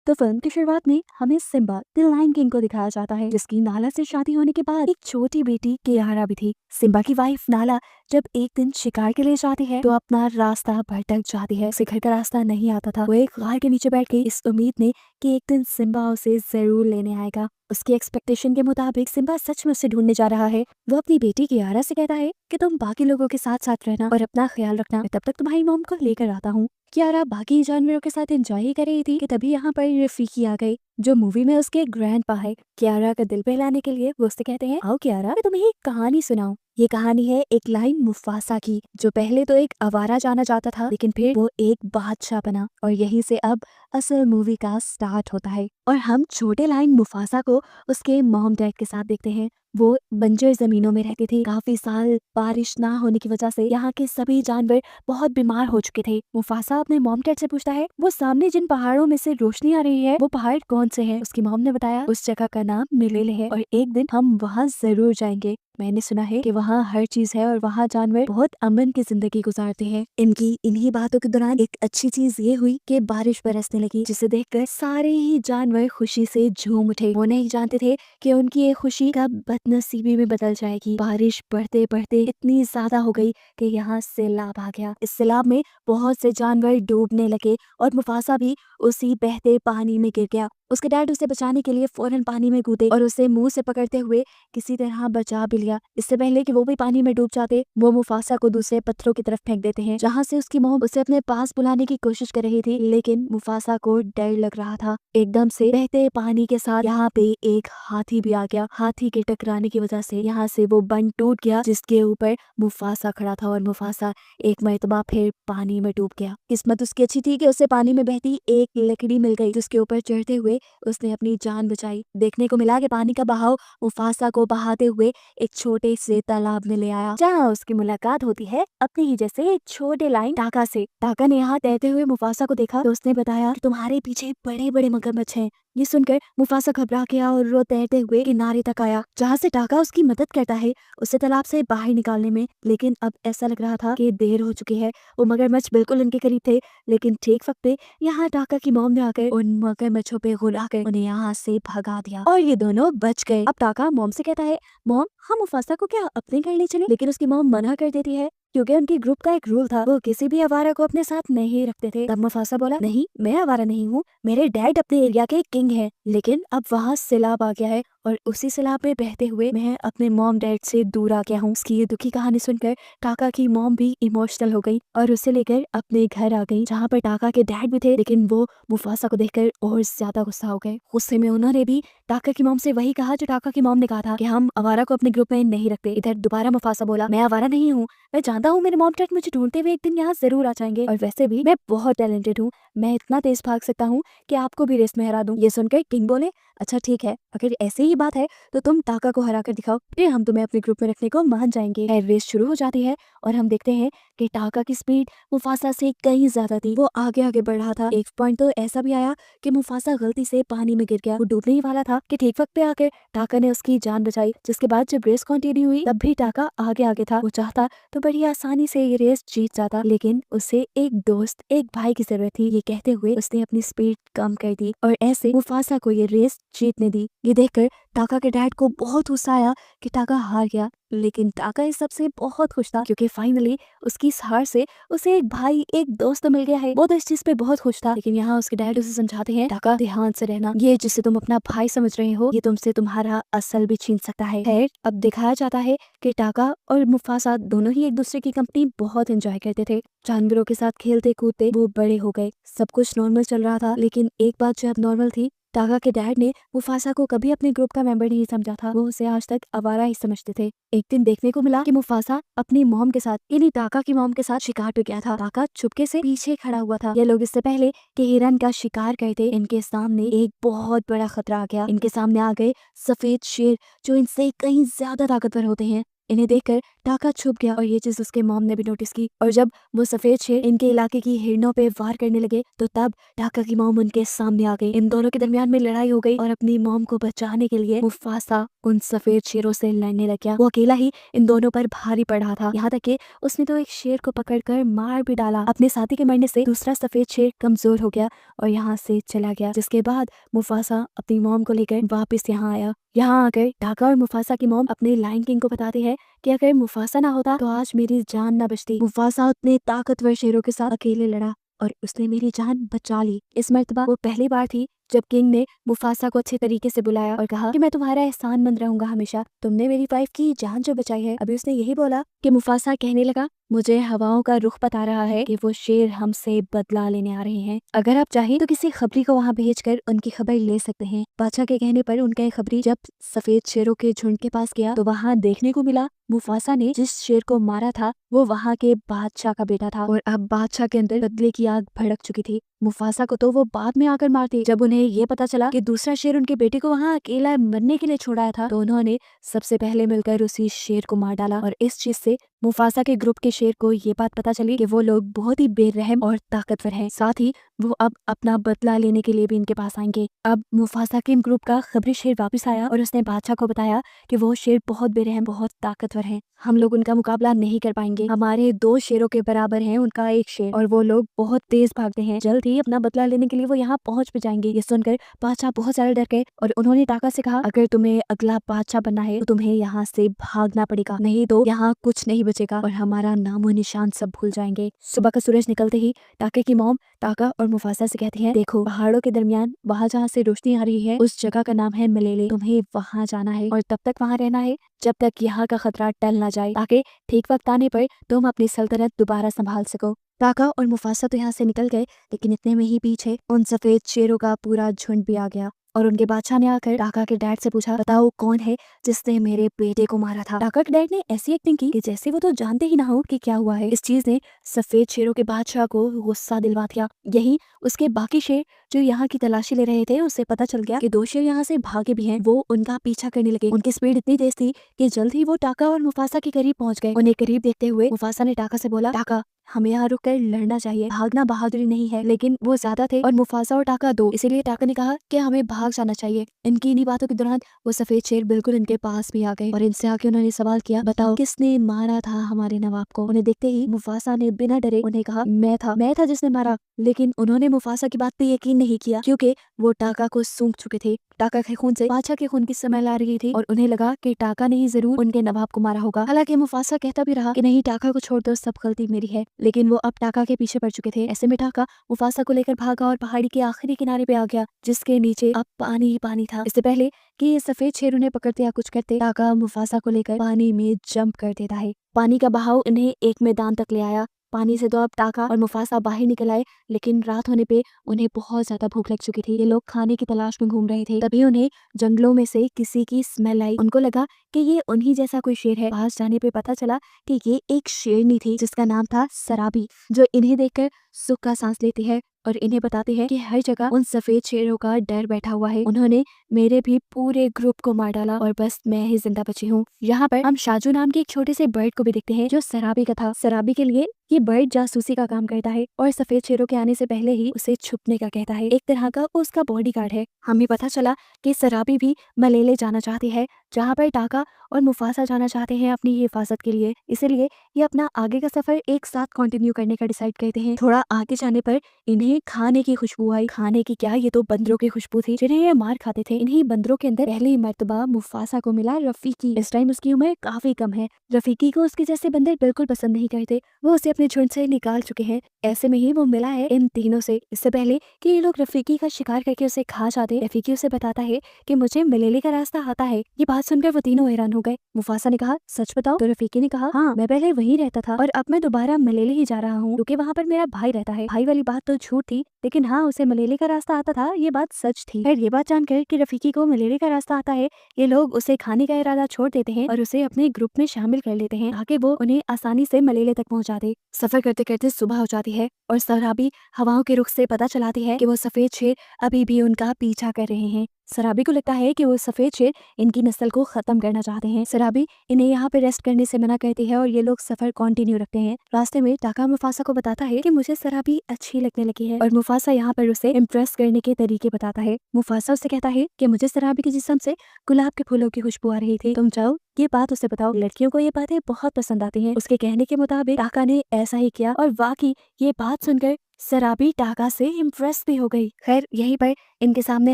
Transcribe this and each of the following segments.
तो फिल्म की शुरुआत में हमें सिम्बा द लायन किंग को दिखाया जाता है, जिसकी नाला से शादी होने के बाद एक छोटी बेटी कियारा भी थी। सिम्बा की वाइफ नाला जब एक दिन शिकार के लिए जाती है तो अपना रास्ता भटक जाती है। उसे घर का रास्ता नहीं आता था। वो एक गाय के नीचे बैठ के इस उम्मीद में कि एक दिन सिम्बा उसे जरूर लेने आएगा। उसकी एक्सपेक्टेशन के मुताबिक सिम्बा सच में उसे ढूंढने जा रहा है। वो अपनी बेटी कियारा से कहता है कि तुम बाकी लोगों के साथ साथ रहना और अपना ख्याल रखना, मैं तब तक तुम्हारी मॉम को लेकर आता हूँ। कियारा बाकी जानवरों के साथ एंजॉय ही कर रही थी कि तभी यहाँ पर रफीकी आ गई, जो मूवी में उसके ग्रैंडपा है। कियारा का दिल बहलाने के लिए वो उससे कहते हैं, आओ कियारा, मैं तुम्हें एक कहानी सुनाऊं। ये कहानी है एक लाइन मुफासा की, जो पहले तो एक आवारा जाना जाता था, लेकिन फिर वो एक बादशाह बना। और यहीं से अब असल मूवी का स्टार्ट होता है और हम छोटे लाइन मुफासा को उसके मॉम डैड के साथ देखते हैं। वो बंजर जमीनों में रहते थे। काफी साल बारिश ना होने की वजह से यहाँ के सभी जानवर बहुत बीमार हो चुके थे। मुफासा अपने मॉम डैड से पूछता है, वो सामने जिन पहाड़ों में से रोशनी आ रही है वो पहाड़ कौन से हैं? उसकी मॉम ने बताया, उस जगह का नाम मिलेले है और एक दिन हम वहाँ जरूर जाएंगे। मैंने सुना है कि वहाँ हर चीज है और वहाँ जानवर बहुत अमन की जिंदगी गुजारते हैं। इनकी इन्हीं बातों के दौरान एक अच्छी चीज ये हुई कि बारिश बरसने लगी, जिसे देखकर सारे ही जानवर खुशी से झूम उठे। वो नहीं जानते थे कि उनकी ये खुशी कब बदनसीबी में बदल जाएगी। बारिश बढ़ते बढ़ते इतनी ज्यादा हो गई कि यहाँ सैलाब आ गया। इस सैलाब में बहुत से जानवर डूबने लगे और मुफासा भी उसी बहते पानी में गिर गया। उसके डैड उसे बचाने के लिए फौरन पानी में कूदे और उसे मुंह से पकड़ते हुए किसी तरह बचा भी लिया। इससे पहले कि वो भी पानी में डूब जाते, वो मुफासा को दूसरे पत्थरों की तरफ फेंक देते हैं, जहाँ से उसकी मॉम उसे अपने पास बुलाने की कोशिश कर रही थी, लेकिन मुफासा को डर लग रहा था। एकदम से बहते पानी के साथ यहाँ पे एक हाथी भी आ गया। हाथी के टकराने की वजह से यहाँ से वो बंद टूट गया जिसके ऊपर मुफासा खड़ा था और मुफासा एक मरतबा फिर पानी में डूब गया। किस्मत उसकी अच्छी थी कि उसे पानी में बहती एक लकड़ी मिल गई, जिसके ऊपर चढ़ते हुए उसने अपनी जान बचाई। देखने को मिला कि पानी का बहाव मुफासा को बहाते हुए एक छोटे से तालाब में ले आया, जहाँ उसकी मुलाकात होती है अपने ही जैसे एक छोटे लाइन टाका से। टाका ने यहाँ तैरते हुए मुफासा को देखा तो उसने बताया कि तुम्हारे पीछे बड़े बड़े मगरमच्छ हैं। ये सुनकर मुफासा घबरा गया और वो तैरते हुए किनारे तक आया, जहाँ से टाका उसकी मदद करता है उसे तालाब से बाहर निकालने में। लेकिन अब ऐसा लग रहा था कि देर हो चुकी है। वो मगरमच्छ बिल्कुल उनके करीब थे, लेकिन ठीक वक्त पे यहाँ टाका की मॉम ने आकर उन मगरमच्छों पे गुरा कर उन्हें यहाँ से भगा दिया और ये दोनों बच गए। अब टाका मॉम से कहता है, मॉम हम मुफासा को क्या अपने घर ले चले? लेकिन उसकी मॉम मना कर देती है क्योंकि उनकी ग्रुप का एक रूल था, वो किसी भी आवारा को अपने साथ नहीं रखते थे। तब मुफासा बोला, नहीं मैं आवारा नहीं हूँ, मेरे डैड अपने एरिया के किंग हैं। लेकिन अब वहाँ सैलाब आ गया है और उसी सैलाब में बहते हुए मैं अपने मॉम डैड से दूर आ गया हूँ। उसकी ये दुखी कहानी सुनकर टाका की मॉम भी इमोशनल हो गई और उसे लेकर अपने घर आ गई, जहाँ पर टाका के डैड भी थे। लेकिन वो मुफासा को देखकर और ज्यादा गुस्सा हो गए। गुस्से में उन्होंने भी टाका की मॉम से वही कहा जो टाका की मॉम ने कहा था कि हम आवारा को अपने ग्रुप में नहीं रखते। इधर दोबारा मुफासा बोला, मैं आवारा नहीं हूँ, मैं जानता हूँ मेरे मॉम डैड मुझे ढूंढते हुए एक दिन यहाँ जरूर आ जाएंगे और वैसे भी मैं बहुत टैलेंटेड हूँ, मैं इतना तेज भाग सकता हूँ कि आपको भी रेस में हरा दूं। ये सुनकर किंग बोले, अच्छा ठीक है, अगर ऐसे ही बात है तो तुम टाका को हरा कर दिखाओ, फिर हम तुम्हें अपने ग्रुप में रखने को मान जाएंगे। रेस शुरू हो जाती है और हम देखते हैं कि टाका की स्पीड मुफासा से कहीं ज्यादा थी। वो आगे आगे बढ़ रहा था। एक पॉइंट तो ऐसा भी आया कि मुफासा गलती से पानी में गिर गया। वो डूबने ही वाला था कि ठीक वक्त पे आकर टाका ने उसकी जान बचाई। जिसके बाद जब रेस कंटिन्यू हुई तब भी टाका आगे आगे था। वो चाहता तो बड़ी आसानी से ये रेस जीत जाता, लेकिन उसे एक दोस्त, एक भाई की जरूरत थी। ये कहते हुए उसने अपनी स्पीड कम कर दी और ऐसे मुफासा को ये रेस जीतने दी। ये देखकर टाका के डैड को बहुत गुस्सा आया कि टाका हार गया, लेकिन टाका इस सबसे बहुत खुश था क्योंकि फाइनली उसकी इस हार से उसे एक भाई, एक दोस्त तो मिल गया है। वो तो इस चीज पे बहुत खुश था। लेकिन यहाँ उसके डैड उसे समझाते हैं, टाका ध्यान से रहना, ये जिसे तुम अपना भाई समझ रहे हो ये तुमसे तुम्हारा असल भी छीन सकता है। खैर अब दिखाया जाता है कि टाका और मुफासा दोनों ही एक दूसरे की कंपनी बहुत एंजॉय करते थे। जानवरों के साथ खेलते कूदते वो बड़े हो गए। सब कुछ नॉर्मल चल रहा था, लेकिन एक बात जो अब नॉर्मल थी, टाका के डैड ने मुफासा को कभी अपने ग्रुप का मेंबर नहीं समझा था। वो उसे आज तक आवारा ही समझते थे। एक दिन देखने को मिला कि मुफासा अपनी मॉम के साथ, यानी टाका की मॉम के साथ शिकार पे गया था। टाका चुपके से पीछे खड़ा हुआ था। ये लोग इससे पहले कि हिरन का शिकार करते, इनके सामने एक बहुत बड़ा खतरा आ गया। इनके सामने आ गए सफेद शेर, जो इनसे कहीं ज्यादा ताकतवर होते हैं। इन्हें देखकर टाका छुप गया और ये चीज उसके मॉम ने भी नोटिस की। और जब वो सफेद शेर इनके इलाके की हिरणों पे वार करने लगे तो तब टाका की मॉम उनके सामने आ गई। इन दोनों के दरमियान में लड़ाई हो गई और अपनी मॉम को बचाने के लिए मुफासा उन सफेद शेरों से लड़ने लग गया। वो अकेला ही इन दोनों पर भारी पड़ रहा था, यहाँ तक कि उसने तो एक शेर को पकड़कर मार भी डाला। अपने साथी के मरने से दूसरा सफेद शेर कमजोर हो गया और यहाँ से चला गया, जिसके बाद मुफासा अपनी मॉम को लेकर वापस यहाँ आया। यहाँ आकर टाका और मुफासा की मॉम अपने लायन किंग को बताती है कि अगर मुफासा ना होता तो आज मेरी जान ना बचती। मुफासा उतने ताकतवर शेरों के साथ अकेले लड़ा और उसने मेरी जान बचा ली। इस मर्तबा वो पहली बार थी जब किंग ने मुफासा को अच्छे तरीके से बुलाया और कहा कि मैं तुम्हारा एहसानमंद रहूंगा हमेशा, तुमने मेरी वाइफ की जान जो बचाई है। अभी उसने यही बोला कि मुफासा कहने लगा, मुझे हवाओं का रुख बता रहा है कि वो शेर हमसे बदला लेने आ रहे हैं। अगर आप चाहें तो किसी खबरी को वहाँ भेजकर उनकी खबर ले सकते हैं। बादशाह के कहने पर उनका एक खबरी जब सफेद शेरों के झुंड के पास गया तो वहाँ देखने को मिला मुफासा ने जिस शेर को मारा था वो वहाँ के बादशाह का बेटा था और अब बादशाह के अंदर बदले की आग भड़क चुकी थी। मुफासा को तो वो बाद में आकर मारते। जब उन्हें ये पता चला कि दूसरा शेर उनके बेटे को वहाँ अकेला मरने के लिए छोड़ाया था तो उन्होंने सबसे पहले मिलकर उसी शेर को मार डाला और इस चीज से मुफासा के ग्रुप के शेर को ये बात पता चली कि वो लोग बहुत ही बेरहम और ताकतवर हैं। साथ ही वो अब अपना बदला लेने के लिए भी इनके पास आएंगे। अब मुफासा के ग्रुप का खबरी शेर वापस आया और उसने बादशाह को बताया कि वो शेर बहुत बेरहम बहुत ताकतवर है, हम लोग उनका मुकाबला नहीं कर पाएंगे। हमारे 2 शेरों के बराबर है उनका एक शेर और वो लोग बहुत तेज भागते हैं, जल्द ही अपना बदला लेने के लिए वो यहाँ पहुँच भी जाएंगे। ये सुनकर बादशाह बहुत ज्यादा डर गए और उन्होंने टाका से कहा, अगर तुम्हें अगला बादशाह बनना है तो तुम्हें यहाँ से भागना पड़ेगा, नहीं तो यहाँ कुछ नहीं बचेगा और हमारा नामो निशान सब भूल जाएंगे। सुबह का सूरज निकलते ही टाके की मॉम टाका और मुफासा से कहती है, देखो पहाड़ों के दरमियान वहाँ जहाँ से रोशनी आ रही है उस जगह का नाम है मलेले, तुम्हें वहाँ जाना है और तब तक वहाँ रहना है जब तक यहाँ का खतरा टल ना जाए, ताकि ठीक वक्त आने पर तुम अपनी सल्तनत दोबारा संभाल सको। टाका और मुफासा तो यहाँ से निकल गए, लेकिन इतने में ही पीछे उन सफेद शेरों का पूरा झुंड भी आ गया और उनके बादशाह ने आकर टाका के डैड से पूछा, बताओ कौन है जिसने मेरे बेटे को मारा था। टाका के डैड ने ऐसी एक्टिंग की कि जैसे वो तो जानते ही ना हो कि क्या हुआ है। इस चीज ने सफेद शेरों के बादशाह को गुस्सा दिलवा दिया। यही उसके बाकी शेर जो यहाँ की तलाशी ले रहे थे उससे पता चल गया कि 2 शेर यहाँ से भागे भी हैं। वो उनका पीछा करने लगे। उनकी स्पीड इतनी तेज थी कि जल्द ही वो टाका और मुफासा के करीब पहुंच गए। उन्हें करीब देखते हुए मुफासा ने टाका से बोला, टाका हमें यहाँ रुक कर लड़ना चाहिए, भागना बहादुरी नहीं है। लेकिन वो ज्यादा थे और मुफासा और टाका 2, इसीलिए टाका ने कहा कि हमें भाग जाना चाहिए। इनकी इन्हीं बातों के दौरान वो सफेद शेर बिल्कुल इनके पास भी आ गए और इनसे आके उन्होंने सवाल किया, बताओ किसने मारा था हमारे नवाब को। उन्हें देखते ही मुफासा ने बिना डरे उन्हें कहा, मैं था जिसने मारा। लेकिन उन्होंने मुफासा की बात पे यकीन नहीं किया क्योंकि वो टाका को सूंघ चुके थे। टाका के खून से बादशाह के खून की स्मेल आ रही थी और उन्हें लगा कि टाका ने ही जरूर उनके नवाब को मारा होगा। हालांकि मुफासा कहता भी रहा कि नहीं, टाका को छोड़ दो, सब गलती मेरी है। लेकिन वो अब टाका के पीछे पड़ चुके थे। ऐसे में टाका मुफासा को लेकर भागा और पहाड़ी के आखिरी किनारे पे आ गया जिसके नीचे अब पानी ही पानी था। इससे पहले कि ये सफेद शेर उन्हें पकड़ते या कुछ करते, टाका मुफासा को लेकर पानी में जंप कर देता है। पानी का बहाव उन्हें एक मैदान तक ले आया। पानी से तो अब टाका और मुफासा बाहर निकल आए, लेकिन रात होने पे उन्हें बहुत ज्यादा भूख लग चुकी थी। ये लोग खाने की तलाश में घूम रहे थे। तभी उन्हें जंगलों में से किसी की स्मेल आई। उनको लगा कि ये उन्हीं जैसा कोई शेर है। पास जाने पे पता चला कि ये एक शेरनी थी जिसका नाम था सराबी, जो इन्हें देखकर सुख का सांस लेती है और इन्हें बताती है कि हर जगह उन सफेद शेरों का डर बैठा हुआ है। उन्होंने मेरे भी पूरे ग्रुप को मार डाला और बस मैं ही जिंदा बची हूँ। यहाँ पर हम शाजू नाम के एक छोटे से बर्ड को भी देखते हैं जो सराबी का था। सराबी के लिए ये बर्ड जासूसी का काम करता है और सफेद शेरों के आने से पहले ही उसे छुपने का कहता है। एक तरह का वो उसका बॉडीगार्ड है। हमें पता चला कि सराबी भी मलेले जाना चाहती है, जहाँ पर टाका और मुफासा जाना चाहते हैं अपनी हिफाजत के लिए। इसलिए ये अपना आगे का सफर एक साथ कंटिन्यू करने का डिसाइड करते हैं। थोड़ा आगे जाने पर इन्हें खाने की खुशबू आई। खाने की क्या, ये तो बंदरों की खुशबू थी जिन्हें ये मार खाते थे। इन्हीं बंदरों के अंदर पहली मर्तबा मुफासा को मिला रफीकी। इस टाइम उसकी उम्र काफी कम है। रफीकी को उसके जैसे बंदर बिल्कुल पसंद नहीं करते, वो उसे अपने झुंड से निकाल चुके हैं। ऐसे में ही वो मिला है इन तीनों से। इससे पहले कि ये लोग रफीकी का शिकार करके उसे खा जाते, रफीकी उसे बताता है कि मुझे मलेले का रास्ता आता है। ये बात सुनकर वो तीनों हैरान हो गए। मुफासा ने कहा, सच बताओ? तो रफीकी ने कहा, हाँ, मैं पहले वहीं रहता था और अब मैं दोबारा मलेले ही जा रहा हूँ क्योंकि वहाँ पर मेरा भाई रहता है। भाई वाली बात तो झूठ थी, लेकिन हाँ, उसे मलेले का रास्ता आता था, ये बात सच थी। फिर ये बात जानकर कि रफीकी को मलेले का रास्ता आता है, ये लोग उसे खाने का इरादा छोड़ देते हैं और उसे अपने ग्रुप में शामिल कर लेते हैं ताकि वो उन्हें आसानी से मलेले तक पहुँचा दे। सफर करते करते सुबह हो जाती है और सराबी हवाओं के रुख से पता चलाती है कि वो सफेद शेर अभी भी उनका पीछा कर रहे हैं। सराबी को लगता है कि वो सफेद शेर इनकी नस्ल को खत्म करना चाहते हैं। सराबी इन्हें यहाँ पे रेस्ट करने से मना करती है और ये लोग सफर कंटिन्यू रखते हैं। रास्ते में टाका मुफासा को बताता है कि मुझे सराबी अच्छी लगने लगी है और मुफासा यहाँ पर उसे इम्प्रेस करने के तरीके बताता है। मुफासा उससे कहता है कि मुझे सराबी के जिस्म से गुलाब के फूलों की खुशबू आ रही थी, तुम चाहो ये बात उसे बताओ। लड़कियों को ये बातें बहुत पसंद आती हैं। उसके कहने के मुताबिक टाका ने ऐसा ही किया और वाकई ये बात सुनकर सराबी टाका से इम्प्रेस भी हो गई। खैर यहीं पर इनके सामने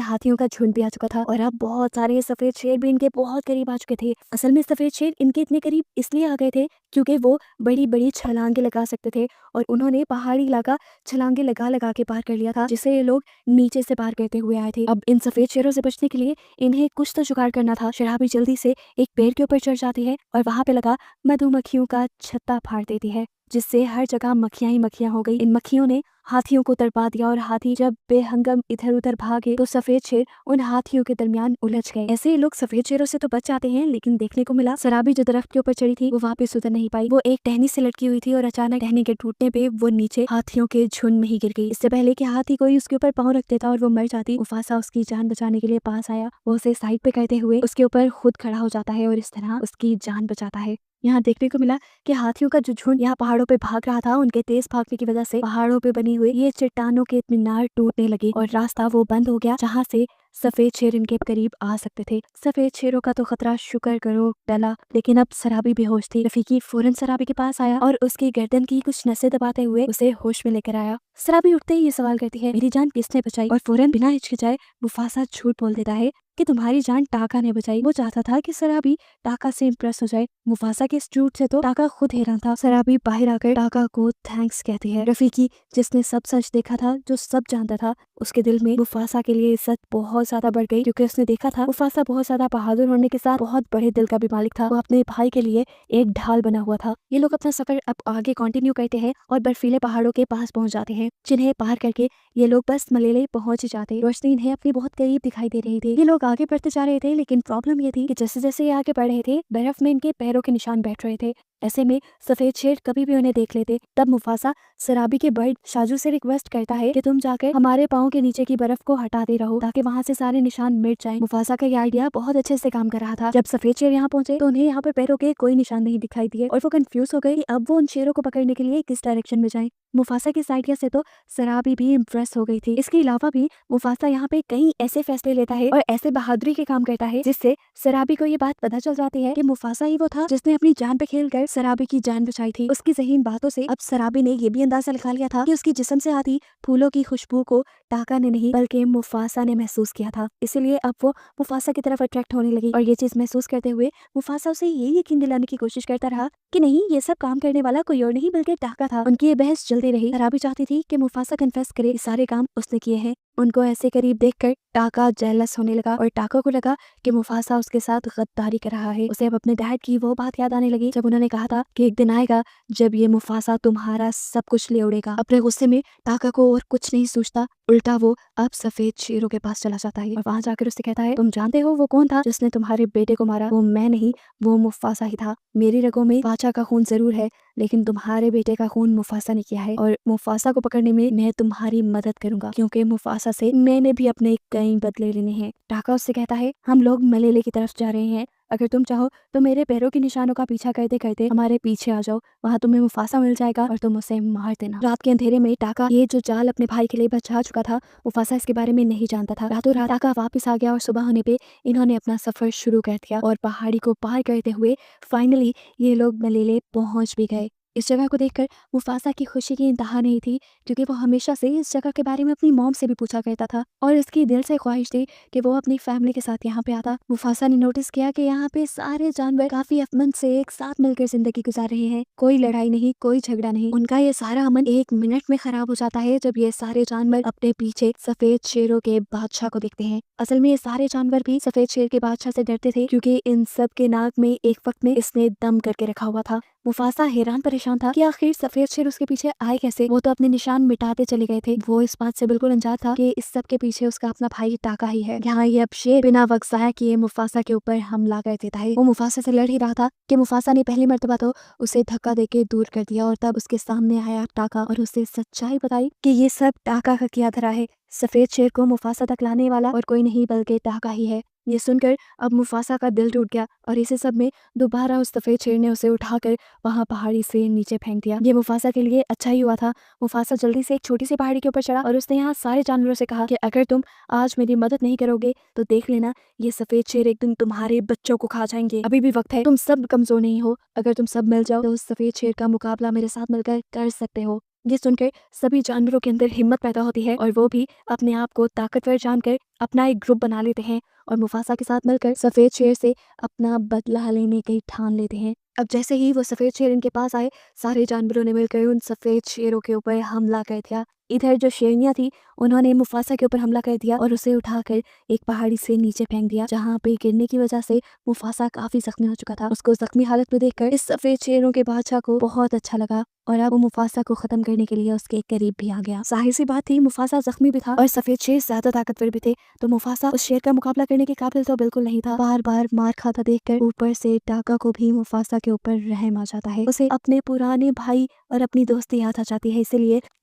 हाथियों का झुंड भी आ चुका था और अब बहुत सारे सफेद शेर भी इनके बहुत करीब आ चुके थे। असल में सफेद शेर इनके इतने करीब इसलिए आ गए थे क्योंकि वो बड़ी बड़ी छलांगे लगा सकते थे और उन्होंने पहाड़ी इलाका छलांगे लगा लगा के पार कर लिया था, जिसे ये लोग नीचे से पार करते हुए आए थे। अब इन सफेद शेरों से बचने के लिए इन्हें कुछ तो जुगाड़ करना था। शराबी जल्दी से एक पेड़ के ऊपर चढ़ जाती है और वहां पे लगा मधुमक्खियों का छत्ता फाड़ देती है, जिससे हर जगह मक्खियां ही मक्खियां हो गई। इन मक्खियों ने हाथियों को तड़पा दिया और हाथी जब बेहंगम इधर उधर भागे तो सफेद शेर उन हाथियों के दरमियान उलझ गए। ऐसे ही लोग सफेद शेरों से तो बच जाते हैं, लेकिन देखने को मिला सराबी जो दरख्त के ऊपर चढ़ी थी वो वापस उतर नहीं पाई। वो एक टहनी से लटकी हुई थी और अचानक टहनी के टूटने पे वो नीचे हाथियों के झुंड में ही गिर गई। इससे पहले कि हाथी कोई उसके ऊपर पाँव रख देता और वो मर जाती, मुफासा उसकी जान बचाने के लिए पास आया। वो उसे साइड पे करते हुए उसके ऊपर खुद खड़ा हो जाता है और इस तरह उसकी जान बचाता है। यहाँ देखने को मिला कि हाथियों का जो झुंड यहाँ पहाड़ों पे भाग रहा था, उनके तेज भागने की वजह से पहाड़ों पे बनी हुई ये चट्टानों के मीनार टूटने लगे और रास्ता वो बंद हो गया जहाँ से सफेद शेर इनके करीब आ सकते थे। सफेद शेरों का तो खतरा शुक्र करो टला, लेकिन अब सराबी बेहोश थी। रफीकी फौरन सराबी के पास आया और उसकी गर्दन की कुछ नसें दबाते हुए उसे होश में लेकर आया। सराबी उठते ही ये सवाल करती है, मेरी जान किसने बचाई? और फौरन बिना हिचकिचाए मुफासा झूठ बोल देता है कि तुम्हारी जान टाका ने बचाई। वो चाहता था कि सराबी टाका से इम्प्रेस हो जाए। मुफासा के इस झूठ से तो टाका खुद हैरान था। सराबी बाहर आकर टाका को थैंक्स कहती है। रफीकी जिसने सब सच देखा था, जो सब जानता था, उसके दिल में मुफासा के लिए इज्जत बहुत ज्यादा बढ़ गई, क्योंकि उसने देखा था मुफासा बहुत ज्यादा बहादुर होने के साथ बहुत बड़े दिल का भी मालिक था। वो अपने भाई के लिए एक ढाल बना हुआ था। ये लोग अपना सफर अब आगे कंटिन्यू करते हैं और बर्फीले पहाड़ों के पास पहुंच जाते हैं, जिन्हें पार करके ये लोग बस मलेले पहुंच जाते। रोशनी इन्हें अपनी बहुत करीब दिखाई दे रही थी। ये लोग आगे बढ़ते जा रहे थे, लेकिन प्रॉब्लम ये थी कि जैसे जैसे ये आगे बढ़ रहे थे बर्फ में इनके पैरों के निशान बैठ रहे थे। ऐसे में सफेद शेर कभी भी उन्हें देख लेते। तब मुफासा सराबी के बर्ड शाजू से रिक्वेस्ट करता है कि तुम जाकर हमारे पाँव के नीचे की बर्फ को हटाते रहो ताकि वहाँ से सारे निशान मिट जाएं। मुफासा का ये आइडिया बहुत अच्छे से काम कर रहा था। जब सफेद शेर यहाँ पहुंचे तो उन्हें यहाँ पर पैरों के कोई निशान नहीं दिखाई दिए और वो कंफ्यूज हो गई कि अब वो उन शेरों को पकड़ने के लिए किस डायरेक्शन में जाएं। मुफासा के इस आइडिया से तो सराबी भी इम्प्रेस हो गई थी। इसके अलावा भी मुफासा यहाँ पे कई ऐसे फैसले लेता है और ऐसे बहादुरी के काम करता है जिससे सराबी को ये बात पता चल जाती है कि मुफासा ही वो था जिसने अपनी जान पे खेलकर सराबी की जान बचाई थी। उसकी ज़हीन बातों से अब सराबी ने ये भी अंदाजा लगा लिया था कि उसकी जिस्म से आती फूलों की खुशबू को टाका ने नहीं बल्कि मुफासा ने महसूस किया था। इसीलिए अब वो मुफासा की तरफ अट्रैक्ट होने लगी और ये चीज महसूस करते हुए मुफासा उसे ये यकीन दिलाने की कोशिश करता रहा कि नहीं, ये सब काम करने वाला कोई और नहीं बल्कि टाका था। उनकी ये बहस चलती रही। सराबी चाहती थी कि मुफासा कन्फेस करे ये सारे काम उसने किए हैं। उनको ऐसे करीब देखकर टाका जेलस होने लगा और टाका को लगा कि मुफासा उसके साथ गद्दारी कर रहा है। उसे अब अपने डैड की वो बात याद आने लगी जब उन्होंने कहा था कि एक दिन आएगा जब ये मुफासा तुम्हारा सब कुछ ले उड़ेगा। अपने गुस्से में टाका को और कुछ नहीं सोचता, उल्टा वो अब सफेद शेरों के पास चला जाता है और वहां जाकर उससे कहता है, तुम जानते हो वो कौन था जिसने तुम्हारे बेटे को मारा? वो मैं नहीं, वो मुफासा ही था। मेरी रगों में बादशाह का खून जरूर है, लेकिन तुम्हारे बेटे का खून मुफासा ने किया है और मुफासा को पकड़ने में मैं तुम्हारी मदद करूंगा, क्योंकि मुफासा से मैंने भी अपने कई बदले लेने हैं। टाका उससे कहता है, हम लोग मलेले की तरफ जा रहे हैं, अगर तुम चाहो तो मेरे पैरों के निशानों का पीछा करते करते हमारे पीछे आ जाओ, वहाँ तुम्हें मुफासा मिल जाएगा और तुम उसे मार देना। रात के अंधेरे में टाका ये जो जाल अपने भाई के लिए बचा चुका था, मुफासा इसके बारे में नहीं जानता था। रातों रात टाका वापस आ गया और सुबह होने पे इन्होंने अपना सफर शुरू कर दिया और पहाड़ी को पार करते हुए फाइनली ये लोग मलेले पहुंच भी गए। इस जगह को देखकर मुफासा की खुशी की इंतहा नहीं थी, क्योंकि वो हमेशा से इस जगह के बारे में अपनी मॉम से भी पूछा करता था और इसकी दिल से ख्वाहिश थी कि वो अपनी फैमिली के साथ यहाँ पे आता। मुफासा ने नोटिस किया कि यहाँ पे सारे जानवर काफी अमन से एक साथ मिलकर जिंदगी गुजार रहे हैं। कोई लड़ाई नहीं, कोई झगड़ा नहीं। उनका ये सारा अमन एक मिनट में खराब हो जाता है जब ये सारे जानवर अपने पीछे सफेद शेरों के बादशाह को देखते हैं। असल में ये सारे जानवर भी सफेद शेर के बादशाह से डरते थे, क्योंकि इन सब के नाक में एक वक्त में इसने दम करके रखा हुआ था। मुफासा हैरान परेशान था कि आखिर सफेद शेर उसके पीछे आए कैसे। वो तो अपने निशान मिटाते चले गए थे। वो इस बात से बिल्कुल अनजान था कि इस सब के पीछे उसका अपना भाई टाका ही है। यहाँ ये अब शेर बिना वक्त ज़ाया किए मुफासा के ऊपर हमला कर देता है। वो मुफासा से लड़ ही रहा था कि मुफासा ने पहली मर्तबा तो उसे धक्का देके दूर कर दिया और तब उसके सामने आया टाका और उसे सच्चाई बताई कि ये सब टाका का किया धरा है। सफेद शेर को मुफासा तक लाने वाला और कोई नहीं बल्कि टाका ही है। ये सुनकर अब मुफासा का दिल टूट गया और इसी सब में दोबारा उस सफेद शेर ने उसे उठाकर वहां पहाड़ी से नीचे फेंक दिया। ये मुफासा के लिए अच्छा ही हुआ था। मुफासा जल्दी से एक छोटी सी पहाड़ी के ऊपर चढ़ा और उसने यहाँ सारे जानवरों से कहा कि अगर तुम आज मेरी मदद नहीं करोगे तो देख लेना ये सफेद शेर एक दिन तुम्हारे बच्चों को खा जाएंगे। अभी भी वक्त है, तुम सब कमजोर नहीं हो, अगर तुम सब मिल जाओ तो उस सफेद शेर का मुकाबला मेरे साथ मिलकर कर सकते हो। ये सुनकर सभी जानवरों के अंदर हिम्मत पैदा होती है और वो भी अपने आप को ताकतवर जानकर अपना एक ग्रुप बना लेते हैं और मुफासा के साथ मिलकर सफेद शेर से अपना बदला लेने की ठान लेते हैं। अब जैसे ही वो सफेद शेर इनके पास आए, सारे जानवरों ने मिलकर उन सफेद शेरों के ऊपर हमला कर दिया। इधर जो शेरनियां थी उन्होंने मुफासा के ऊपर हमला कर दिया और उसे उठाकर एक पहाड़ी से नीचे फेंक दिया, जहाँ पे गिरने की वजह से मुफासा काफी जख्मी हो चुका था। उसको जख्मी हालत में देखकर इस सफेद शेरों के बादशाह को बहुत अच्छा लगा और अब वो मुफासा को खत्म करने के लिए उसके करीब भी आ गया। जाहिर सी बात थी, मुफासा जख्मी भी था और सफेद शेर ज्यादा ताकतवर भी थे, तो मुफासा उस शेर का मुकाबला करने के काबिल तो बिल्कुल नहीं था। बार बार मार खाता देखकर ऊपर से टाका को भी मुफासा के ऊपर रहम आ जाता है। उसे अपने पुराने भाई और अपनी दोस्ती याद आ जाती है,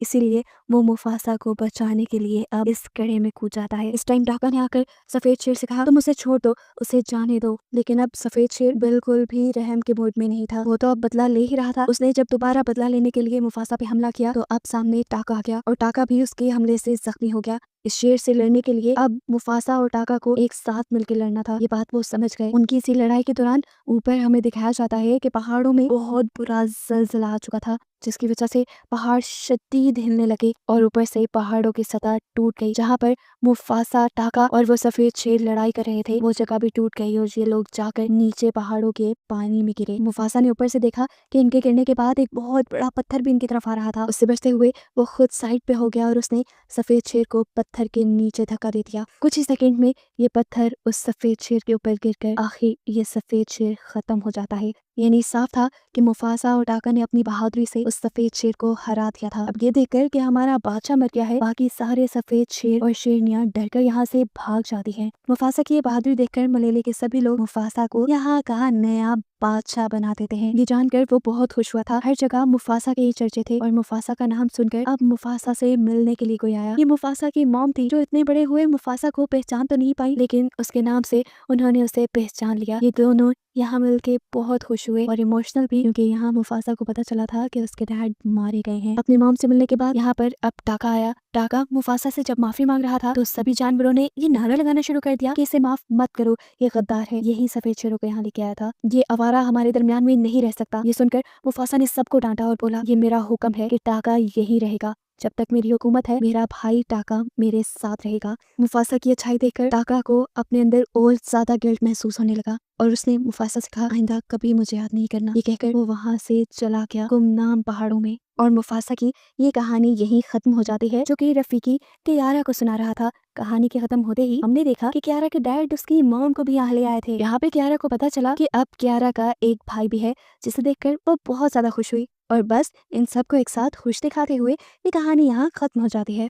इसीलिए वो मुफासा को बचाने के लिए अब इस कड़े में कूद जाता है। इस टाइम टाका ने आकर सफेद शेर से कहा, तुम उसे छोड़ दो, उसे जाने दो। लेकिन अब सफेद शेर बिल्कुल भी रहम के मूड में नहीं था। वो तो अब बदला ले ही रहा था। उसने जब दोबारा बदला लेने के लिए मुफासा पे हमला किया तो अब सामने टाका आ गया और टाका भी उसके हमले से जख्मी हो गया। इस शेर से लड़ने के लिए अब मुफासा और टाका को एक साथ मिलकर लड़ना था। ये बात वो समझ गए। उनकी इसी लड़ाई के दौरान ऊपर हमें दिखाया जाता है कि पहाड़ों में बहुत बुरा जलजला आ चुका था, जिसकी वजह से पहाड़ शदीद हिलने लगे और ऊपर से पहाड़ों की सतह टूट गई। जहाँ पर मुफासा, टाका और वो सफेद शेर लड़ाई कर रहे थे, वो जगह भी टूट गई और ये लोग जाकर नीचे पहाड़ों के पानी में गिरे। मुफासा ने ऊपर से देखा कि इनके गिरने के बाद एक बहुत बड़ा पत्थर भी इनकी तरफ आ रहा था। उससे बचते हुए वो खुद साइड पे हो गया और उसने सफेद शेर को पत्थर के नीचे धक्का दे दिया। कुछ ही सेकंड में ये पत्थर उस सफेद शेर के ऊपर गिरकर आखिर ये सफेद शेर खत्म हो जाता है। यानी साफ था कि मुफासा और टाका ने अपनी बहादुरी से उस सफेद शेर को हरा दिया था। अब ये देखकर कि हमारा बादशाह मर गया है, बाकी सारे सफेद शेर और शेरनियां डरकर यहाँ से भाग जाती हैं। मुफासा की ये बहादुरी देखकर मलेले के सभी लोग मुफासा को यहाँ का नया बादशाह बना देते हैं। ये जानकर वो बहुत खुश हुआ था। हर जगह मुफासा के ही चर्चे थे और मुफासा का नाम सुनकर अब मुफासा से मिलने के लिए कोई आया। ये मुफासा की मॉम थी, जो इतने बड़े हुए मुफासा को पहचान तो नहीं पाई, लेकिन उसके नाम से उन्होंने उसे पहचान लिया। ये दोनों यहाँ मिलके बहुत खुश हुए और इमोशनल भी, क्योंकि यहाँ मुफासा को पता चला था कि उसके डैड मारे गए हैं। अपनी मॉम से मिलने के बाद यहाँ पर अब टाका आया। टाका मुफासा से जब माफी मांग रहा था तो सभी जानवरों ने ये नारा लगाना शुरू कर दिया कि इसे माफ मत करो, ये गद्दार है। यही सफेद शेरों को यहाँ लेके आया था, ये आवारा हमारे दरमियान में नहीं रह सकता। ये सुनकर मुफासा ने सबको डांटा और बोला, ये मेरा हुक्म है कि टाका यही रहेगा, जब तक मेरी हुकूमत है मेरा भाई टाका मेरे साथ रहेगा। मुफासा की अच्छाई देखकर टाका को अपने अंदर और ज्यादा गिल्ट महसूस होने लगा और उसने मुफासा से कहा, आइंदा कभी मुझे याद नहीं करना। ये कहकर वो वहां से चला गया गुमनाम पहाड़ों में। और मुफासा की ये कहानी यहीं खत्म हो जाती है, जो कि रफीकी कियारा को सुना रहा था। कहानी के खत्म होते ही हमने देखा कि कियारा के डैड उसकी मॉम को भी यहाँ ले आए थे। यहाँ पे कियारा को पता चला कि अब कियारा का एक भाई भी है, जिसे देखकर वो बहुत ज्यादा खुश हुई। और बस इन सबको एक साथ खुश दिखाते हुए ये कहानी यहाँ खत्म हो जाती है।